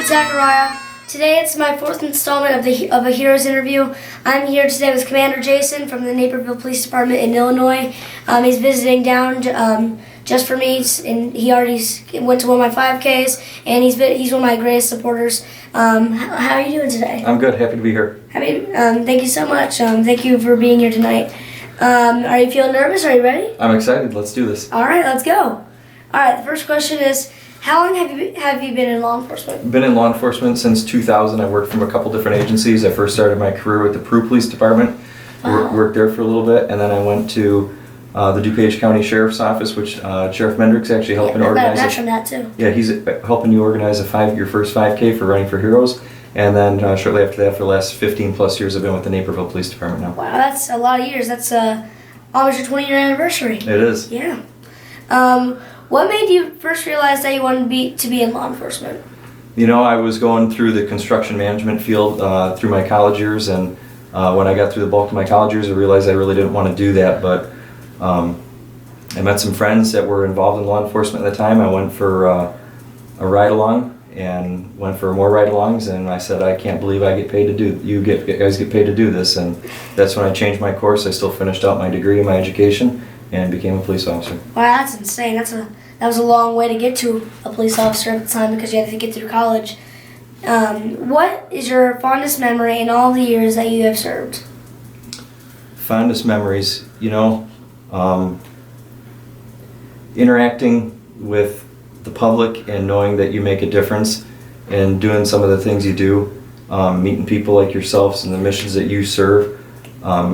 Zachariah. Today it's my fourth installment of a Heroes interview. I'm here today with Commander Jason from the Naperville Police Department in Illinois. He's visiting down just for me, and he already went to one of my 5Ks, and he's one of my greatest supporters. How are you doing today? I'm good. Happy to be here. Thank you so much. Thank you for being here tonight. Are you feeling nervous? Are you ready? I'm excited. Let's do this. All right, let's go. All right, the first question is, how long have you been in law enforcement? Been in law enforcement since 2000. I worked from a couple different agencies. I first started my career with the Peru Police Department. Wow. Worked there for a little bit, and then I went to the DuPage County Sheriff's Office, which Sheriff Mendrick's actually helping organize. That's from that too. Yeah, he's helping you organize your first 5K for running for Heroes, and then shortly after that, for the last 15 plus years, I've been with the Naperville Police Department now. Wow, that's a lot of years. That's almost your 20-year anniversary. It is. Yeah. What made you first realize that you wanted to be in law enforcement? You know, I was going through the construction management field through my college years, and when I got through the bulk of my college years, I realized I really didn't want to do that, but I met some friends that were involved in law enforcement at the time. I went for a ride-along and went for more ride-alongs, and I said, I can't believe I get paid to do, guys get paid to do this, and that's when I changed my course. I still finished out my degree and my education and became a police officer. Wow, that's insane. That was a long way to get to a police officer at the time because you had to get through college. What is your fondest memory in all the years that you have served? Fondest memories, you know, interacting with the public and knowing that you make a difference and doing some of the things you do, meeting people like yourselves and the missions that you serve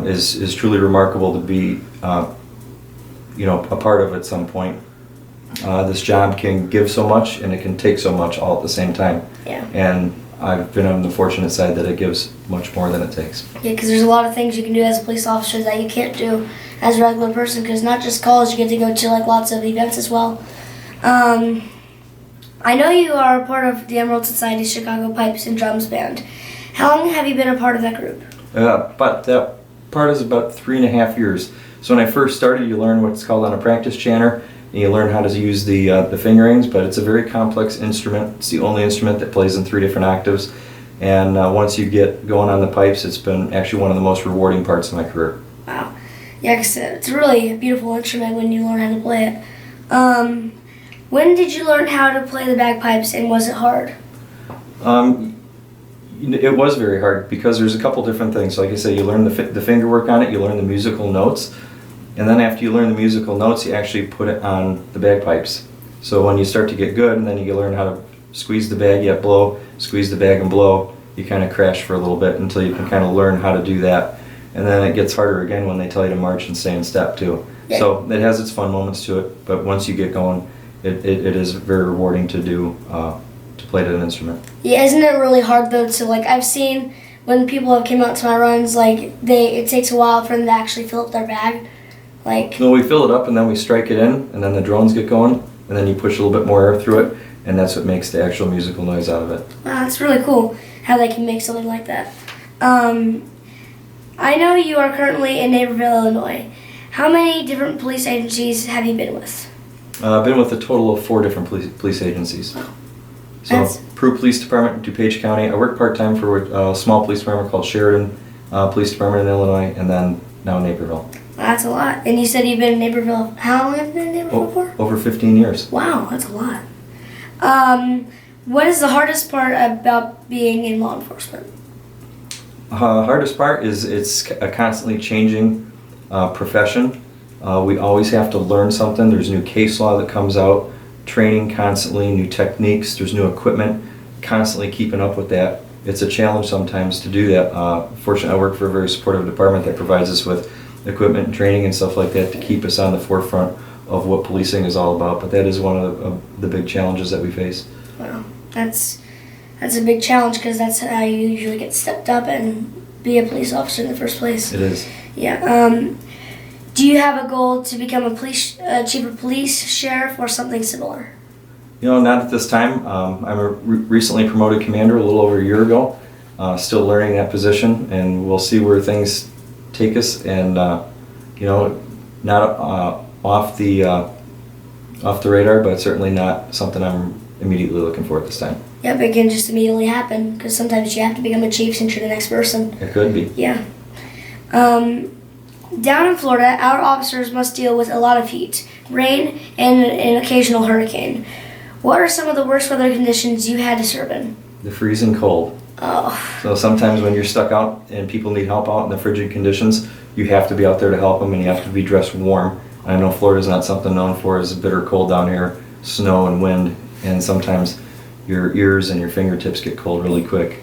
is truly remarkable to be a part of at some point. This job can give so much and it can take so much all at the same time. Yeah. And I've been on the fortunate side that it gives much more than it takes. Yeah, because there's a lot of things you can do as a police officer that you can't do as a regular person, because not just calls, you get to go to like lots of events as well. I know you are a part of the Emerald Society's Chicago Pipes and Drums Band. How long have you been a part of that group? But that part is about 3.5 years. So when I first started, you learn what's called on a practice chanter, and you learn how to use the fingerings, but it's a very complex instrument. It's the only instrument that plays in 3 different octaves. And once you get going on the pipes, it's been actually one of the most rewarding parts of my career. Wow. Yeah, 'cause it's really a beautiful instrument when you learn how to play it. When did you learn how to play the bagpipes, and was it hard? It was very hard because there's a couple different things. Like I say, you learn the finger work on it, you learn the musical notes, and then after you learn the musical notes, you actually put it on the bagpipes. So when you start to get good, and then you learn how to squeeze the bag, you blow, squeeze the bag and blow, you kind of crash for a little bit until you can kind of learn how to do that. And then it gets harder again when they tell you to march and stay in step too. Yeah. So it has its fun moments to it, but once you get going, it is very rewarding to do, to play an instrument. Yeah, isn't it really hard though to, like, I've seen when people have came out to my runs, like, it takes a while for them to actually fill up their bag. Like, No, we fill it up and then we strike it in, and then the drones get going, and then you push a little bit more air through it, and that's what makes the actual musical noise out of it. wow, that's really cool how they can make something like that. I know you are currently in Naperville, Illinois. How many different police agencies have you been with? I've been with a total of 4 different police agencies. So Peru Police Department, DuPage County. I work part-time for a small police department called Sheridan Police Department in Illinois, and then now Naperville. That's a lot. And you said you've been in Naperville. How long have you been in Naperville for? Over 15 years. Wow, that's a lot. What is the hardest part about being in law enforcement? Hardest part is it's a constantly changing profession. We always have to learn something. There's new case law that comes out, training constantly, new techniques, there's new equipment, constantly keeping up with that. It's a challenge sometimes to do that. Fortunately, I work for a very supportive department that provides us with equipment and training and stuff like that to keep us on the forefront of what policing is all about, but that is one of the big challenges that we face. Wow, that's a big challenge, because that's how you usually get stepped up and be a police officer in the first place. It is. Yeah. Do you have a goal to become a chief of police, sheriff, or something similar? You know, not at this time. I'm a recently promoted commander a little over a year ago. Still learning that position, and we'll see where things take us. And not off the radar, but certainly not something I'm immediately looking for at this time. Yep, it can just immediately happen because sometimes you have to become a chief since you're the next person. It could be. Yeah. Down in Florida, our officers must deal with a lot of heat, rain, and an occasional hurricane. What are some of the worst weather conditions you had to serve in? The freezing cold. Oh, So sometimes when you're stuck out and people need help out in the frigid conditions, you have to be out there to help them and you have to be dressed warm. I know Florida's not something known for as bitter cold down here, snow and wind, and sometimes your ears and your fingertips get cold really quick.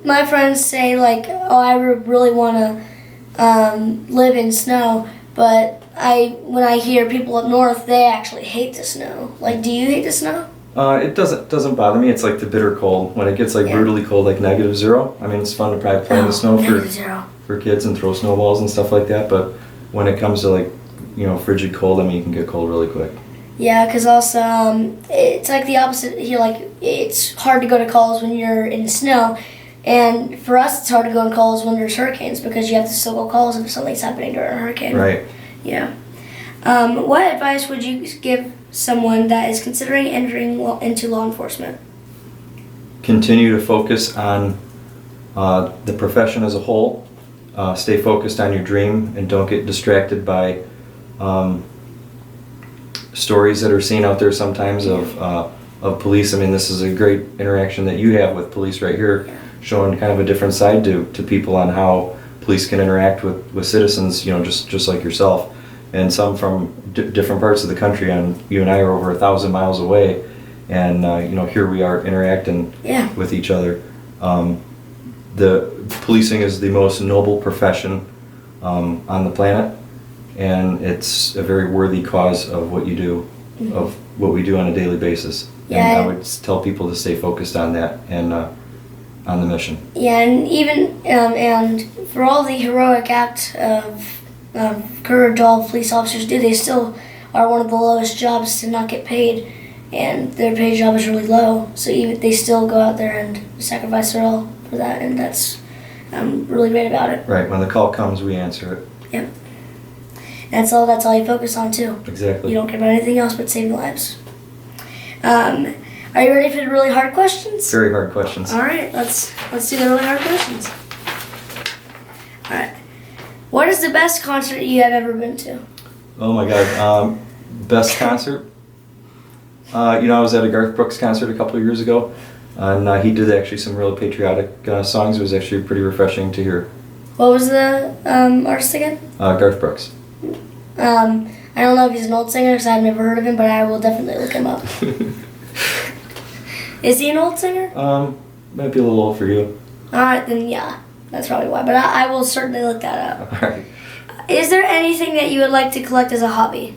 my friends say like, oh, I really want to live in snow, but when I hear people up north, they actually hate the snow. Like, do you hate the snow? It doesn't bother me. It's like the bitter cold. When it gets like Yeah. brutally cold, like -0. I mean, it's fun to probably play in the snow -0. for kids and throw snowballs and stuff like that. But when it comes to like, frigid cold, I mean, you can get cold really quick. Yeah, because also it's like the opposite here. Like, it's hard to go to calls when you're in the snow, and for us, it's hard to go on calls when there's hurricanes because you have to still go calls if something's happening during a hurricane. Right. Yeah. What advice would you give someone that is considering entering into law enforcement? Continue to focus on the profession as a whole. Stay focused on your dream and don't get distracted by stories that are seen out there sometimes of police. I mean, this is a great interaction that you have with police right here, showing kind of a different side to people on how police can interact with citizens, just like yourself. And some from different parts of the country, and you and I are over 1,000 miles away, and here we are interacting with each other. The policing is the most noble profession on the planet, and it's a very worthy cause of what you do, of what we do on a daily basis. Yeah. And I would tell people to stay focused on that and on the mission. Yeah, and even and for all the heroic act of courage all police officers do, they still are one of the lowest jobs to not get paid, and their paid job is really low. So even they still go out there and sacrifice their all for that, and that's really great about it. Right. When the call comes, we answer it. Yep. That's all you focus on too. Exactly. You don't care about anything else but saving lives. Are you ready for the really hard questions? Very hard questions. All right, let's do the really hard questions. All right. What is the best concert you have ever been to? Oh my God. Best concert? I was at a Garth Brooks concert a couple of years ago, and he did actually some really patriotic songs. It was actually pretty refreshing to hear. What was the artist again? Garth Brooks. I don't know if he's an old singer because I've never heard of him, but I will definitely look him up. Is he an old singer? Might be a little old for you. All right, then yeah, that's probably why. But I will certainly look that up. All right. Is there anything that you would like to collect as a hobby?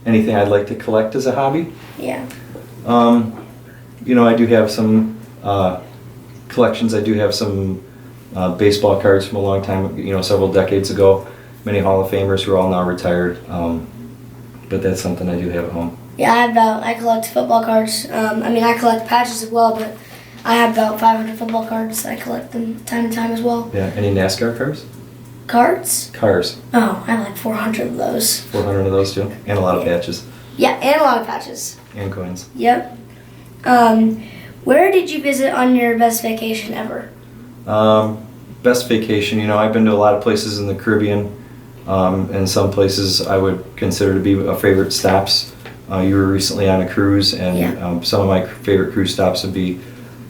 Anything I'd like to collect as a hobby? Yeah. I do have some collections. I do have some baseball cards from a long time, several decades ago. Many Hall of Famers who are all now retired. But that's something I do have at home. Yeah, I collect football cards. I collect patches as well, but I have about 500 football cards. I collect them time to time as well. Yeah. Any NASCAR cars? Cards? Cars. Oh, I have like 400 of those. 400 of those too, and a lot of patches. Yeah, and a lot of patches. And coins. Yep. Where did you visit on your best vacation ever? Best vacation, I've been to a lot of places in the Caribbean, and some places I would consider to be favorite stops. You were recently on a cruise, and some of my favorite cruise stops would be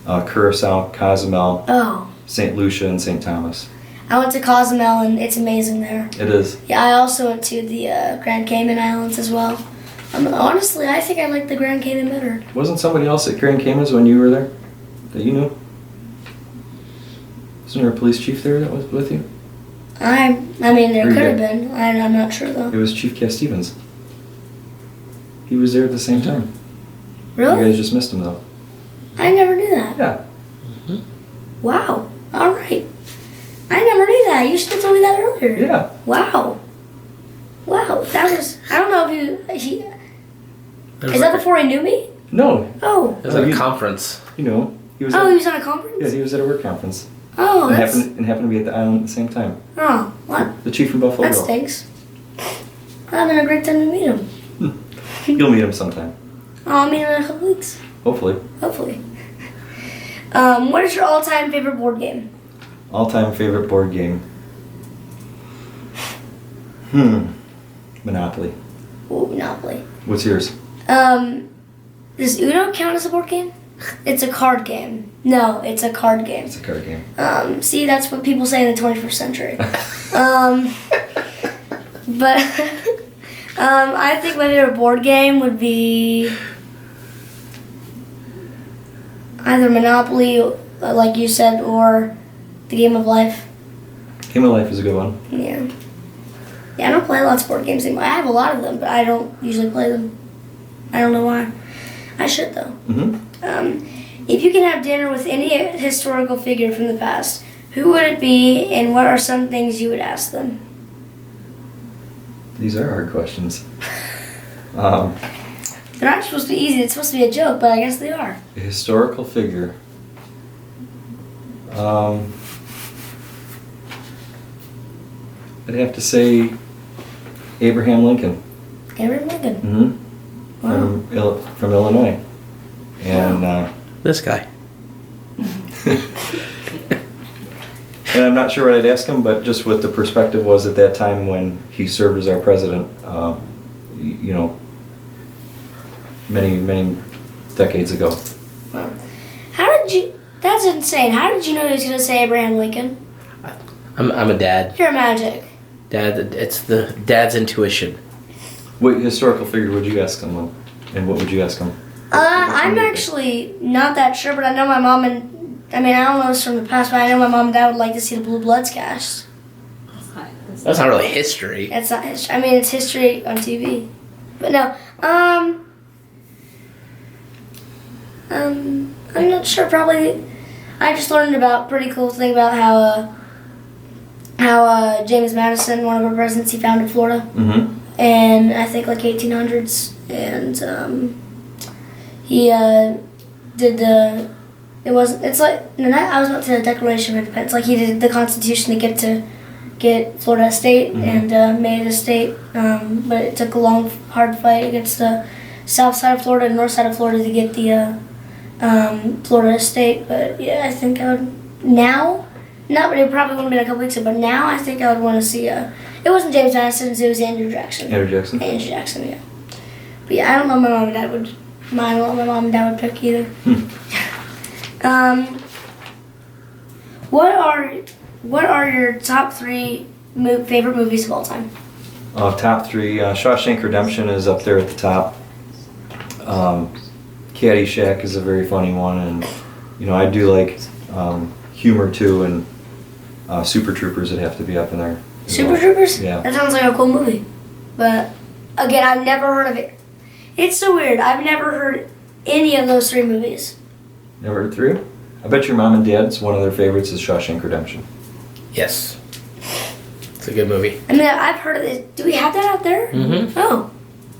Curacao, Cozumel, St. Lucia, and St. Thomas. I went to Cozumel, and it's amazing there. It is. Yeah, I also went to the Grand Cayman Islands as well. Honestly, I think I like the Grand Cayman better. Wasn't somebody else at Grand Cayman's when you were there that you knew? Wasn't there a police chief there that was with you? There could have been. I'm not sure though. It was Chief Cass Stevens. He was there at the same time. Really? You guys just missed him though. I never knew that. Yeah. Wow. All right. I never knew that. You should have told me that earlier. Yeah. Wow. That was. I don't know if he. There's Is that before he knew me? No. Oh. It was at a conference. He was. He was on a conference. Yeah, he was at a work conference. Oh, and that's. happened to be at the island at the same time. Oh, what? The chief from Buffalo That Bill. stinks. I'm having a great time to meet him. You'll meet him sometime. Oh, I'll meet him in a couple weeks. Hopefully. Hopefully. What is your all-time favorite board game? All-time favorite board game? Monopoly. Ooh, Monopoly. What's yours? Does Uno count as a board game? It's a card game. No, it's a card game. It's a card game. See, that's what people say in the 21st century. But I think my favorite board game would be either Monopoly, like you said, or the Game of Life. Game of Life is a good one. Yeah. Yeah, I don't play lots of board games anymore. I have a lot of them, but I don't usually play them. I don't know why. I should, though. If you can have dinner with any historical figure from the past, who would it be, and what are some things you would ask them? These are hard questions. They're not supposed to be easy. It's supposed to be a joke, but I guess they are. A historical figure. I'd have to say Abraham Lincoln. Abraham Lincoln. Mm-hmm. Wow. From Illinois. And This guy. and I'm not sure what I'd ask him, but just what the perspective was at that time when he served as our president, you know, many decades ago. Wow. How did you... That's insane. How did you know he was going to say Abraham Lincoln? I'm a dad. You're magic. Dad, it's the dad's intuition. What historical figure would you ask him, and what would you ask him? I'm actually not that sure, but I know my mom and... I mean, I don't know this from the past, but I know my mom and dad would like to see the Blue Bloods cast. That's not really history. That's not history. I mean, it's history on TV. But no, I'm not sure. Probably, I just learned about pretty cool thing about how James Madison, one of our presidents, he founded Florida, and I think like 1800s, and he did the. It wasn't. It's like I was about to say the Declaration of Independence. Like he did the Constitution to get Florida a state and made it a state, but it took a long, hard fight against the south side of Florida and north side of Florida to get the Florida state. But yeah, I think I would now. Not, but it probably wouldn't have been a couple weeks ago. But now I think I would want to see it wasn't James Madison, it was Andrew Jackson. Andrew Jackson. Andrew Jackson, yeah. But yeah, I don't know what my mom and dad would. I don't know what my mom and dad would pick either. What are your top three favorite movies of all time? Top three. Shawshank Redemption is up there at the top. Caddyshack is a very funny one, and you know I do like humor too, and Super Troopers would have to be up in there. Super Troopers? Yeah. That sounds like a cool movie. But again, I've never heard of it. It's so weird. I've never heard any of those three movies. Never heard three? I bet your mom and dad's one of their favorites is Shawshank Redemption. Yes. It's a good movie. I mean, I've heard of it. Do we have that out there? Mm-hmm. Oh,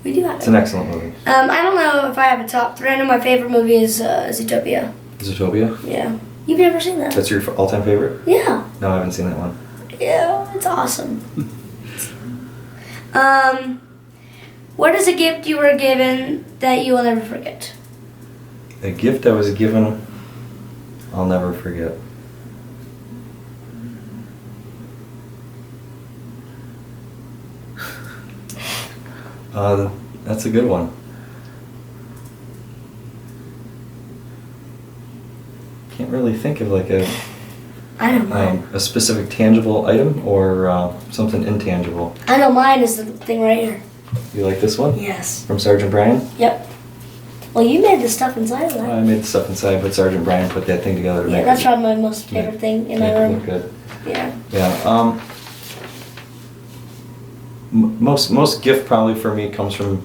we do have It's it. an excellent movie. I don't know if I have a top three. I know my favorite movie is Zootopia. Zootopia? Yeah. You've never seen that? That's your all-time favorite? Yeah. No, I haven't seen that one. Yeah, it's awesome. What is a gift you were given that you will never forget? A gift I was given, I'll never forget. That's a good one. Can't really think of like a I know mine. a specific tangible item or something intangible. I know mine is the thing right here. You like this one? Yes. From Sergeant Brian? Yep. Well, you made the stuff inside of that. I made the stuff inside, but Sergeant Brian put that thing together to Yeah, make that's it, probably my most favorite thing in my make it room. look good. Yeah. Yeah. Most gift probably for me comes from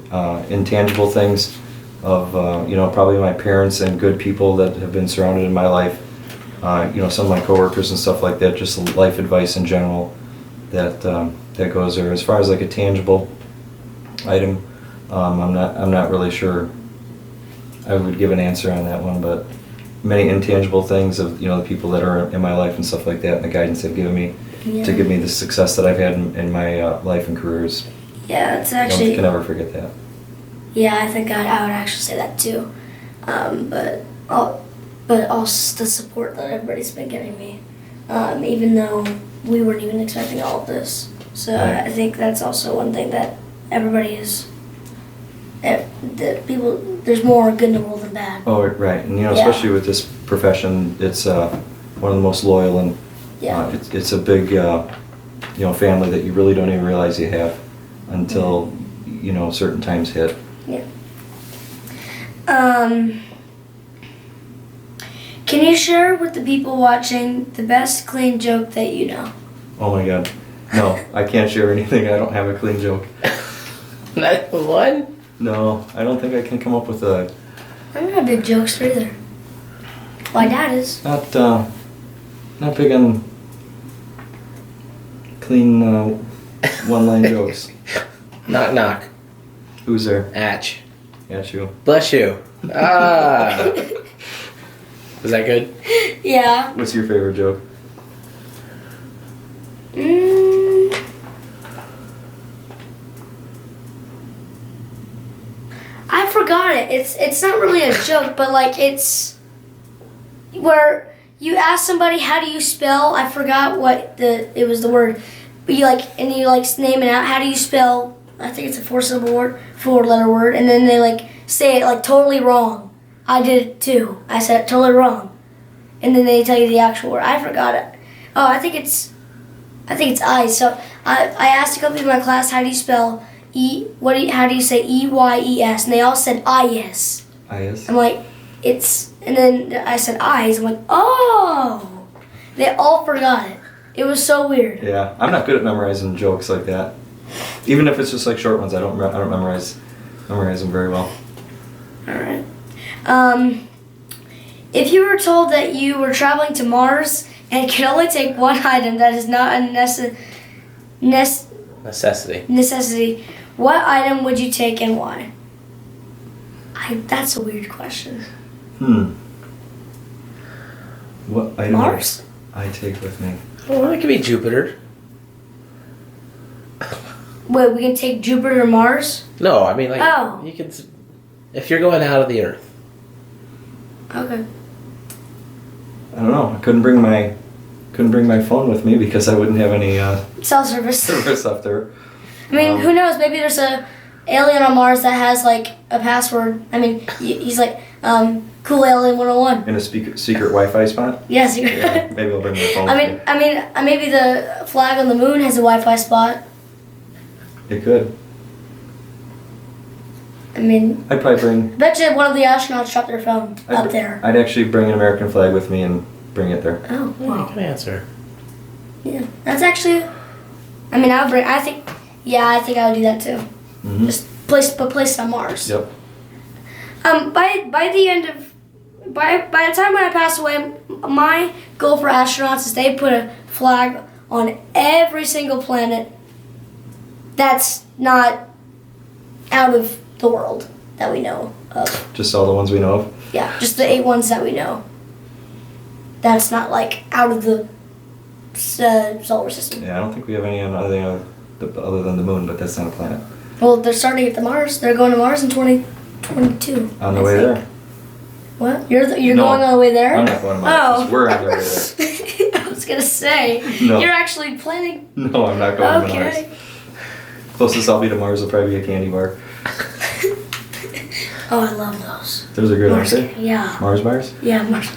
intangible things of probably my parents and good people that have been surrounded in my life. Some of my coworkers and stuff like that. Just life advice in general that goes there. As far as like a tangible item, I'm not really sure. I would give an answer on that one, but many intangible things of the people that are in my life and stuff like that, and the guidance they've given me to give me the success that I've had in my life and careers. Yeah, it's I actually. can never forget that. Yeah, I think I would actually say that too. But but also the support that everybody's been giving me, even though we weren't even expecting all of this. So Right. I think that's also one thing that everybody is. That people, there's more good in the world than bad. Oh, right. And, Yeah. especially with this profession, it's one of the most loyal, and Yeah. it's a big, family that you really don't even realize you have until, certain times hit. Yeah. Can you share with the people watching the best clean joke that you know? Oh my God. No, I can't share anything. I don't have a clean joke. Not one? No, I don't think I can come up with a, I'm not a big jokester either. My dad is. not big on clean one-line jokes. Knock knock. Who's there? Atch. At you. Bless you. Ah. Was that good? Yeah. What's your favorite joke? I forgot it. It's not really a joke, but like it's where you ask somebody how do you spell. I forgot what it was the word. But you name it out. How do you spell? I think it's a four-letter word, and then they say it totally wrong. I did it too. I said it totally wrong, and then they tell you the actual word. I forgot it. Oh, I think it's eyes. So I asked a couple people in my class how do you spell how do you say EYES? And they all said IS. IS? I'm like, and then I said eyes. I'm like, oh! They all forgot it. It was so weird. Yeah, I'm not good at memorizing jokes like that. Even if it's just short ones, I don't memorize them very well. All right. If you were told that you were traveling to Mars and could only take one item that is not a necessity, what item would you take and why? That's a weird question. What item Mars? I take with me? Well, it could be Jupiter. Wait, we can take Jupiter or Mars? No, I mean Oh. you can. If you're going out of the Earth. Okay. I don't know. I couldn't bring my phone with me because I wouldn't have any Cell service. service up there. I mean, who knows? Maybe there's a alien on Mars that has a password. I mean, he's cool alien 101. In a secret Wi-Fi spot? Yes. Yeah, maybe I'll bring my phone I with mean, maybe the flag on the moon has a Wi-Fi spot. me. It could. I mean, I'd probably bring... bet you one of the astronauts dropped their phone up there. I'd actually bring an American flag with me and bring it there. Oh, wow. Good answer. Yeah, that's actually. I mean, I think I would do that too. Mm-hmm. Just place it on Mars. Yep. By the time when I pass away, my goal for astronauts is they put a flag on every single planet that's not out of the world that we know of. Just all the ones we know of? Yeah, just the 8 ones that we know. That's not out of the solar system. Yeah, I don't think we have any other than the moon, but that's not a planet. Well, they're starting at the Mars. They're going to Mars in 2022. On the way there. What? You're No, going on the way there? I'm not going to Mars. Oh. We're on the way there. I was gonna say. No. You're actually planning. No, I'm not going to Okay. Mars. Closest I'll be to Mars will probably be a candy bar. Oh, I love those. Those are good, Mars. aren't they? Yeah. Mars bars? Yeah, Mars.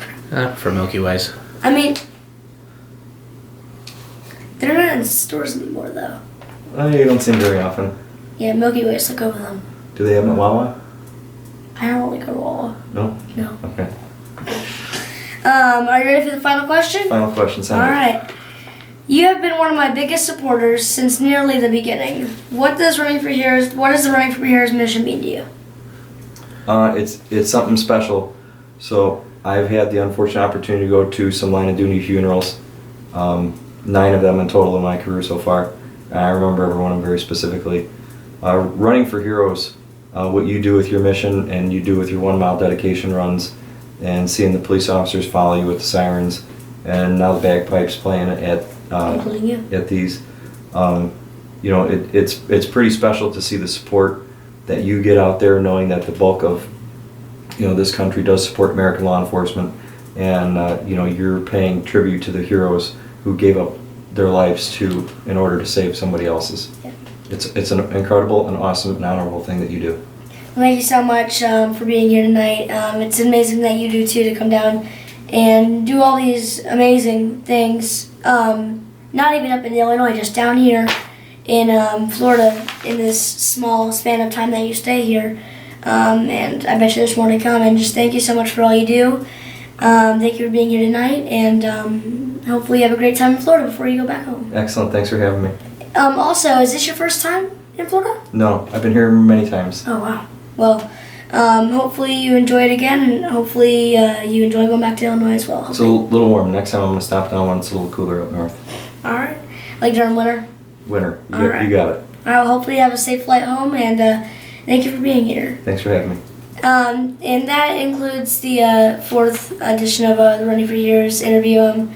For Milky Ways. I mean, they're not in stores anymore, though. You don't see them very often. Yeah, Milky Ways. Look over them. Do they have them at Wawa? I don't really go to Wawa. No? No. Okay. Are you ready for the final question? Final question, All Senator. right. You have been one of my biggest supporters since nearly the beginning. What does the Running for Heroes mission mean to you? It's something special. So I've had the unfortunate opportunity to go to some line of duty funerals. 9 of them in total in my career so far. And I remember every one of them very specifically. Running for Heroes, what you do with your mission and you do with your 1 mile dedication runs, and seeing the police officers follow you with the sirens, and now the bagpipes playing Including you. at these. It's pretty special to see the support that you get out there, knowing that the bulk of this country does support American law enforcement, and you're paying tribute to the heroes who gave up their lives in order to save somebody else's. Yeah. It's an incredible and awesome and honorable thing that you do. Well, thank you so much for being here tonight. It's amazing that you do too, to come down and do all these amazing things. Not even up in Illinois, just down here in Florida in this small span of time that you stay here. And I bet you there's more to come. And just thank you so much for all you do. Thank you for being here tonight, and hopefully you have a great time in Florida before you go back home. Excellent. Thanks for having me. Also, is this your first time in Florida? No, I've been here many times. Oh, wow. Well, hopefully you enjoy it again, and hopefully you enjoy going back to Illinois as well. It's a little warm. Next time I'm going to stop down when it's a little cooler up north. All right. Like during winter? Winter. All right. You got it. All right, well, hopefully you have a safe flight home, and thank you for being here. Thanks for having me. And that includes the fourth edition of the Running for Years interview.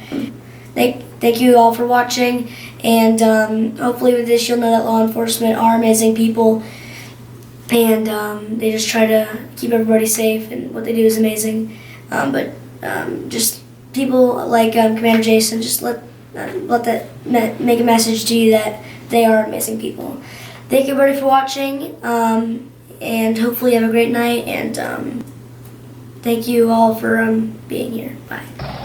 Thank you all for watching, and hopefully with this you'll know that law enforcement are amazing people, and they just try to keep everybody safe, and what they do is amazing. But just people like Commander Jason, just let that make a message to you that they are amazing people. Thank you everybody for watching. And hopefully you have a great night, and thank you all for being here. Bye.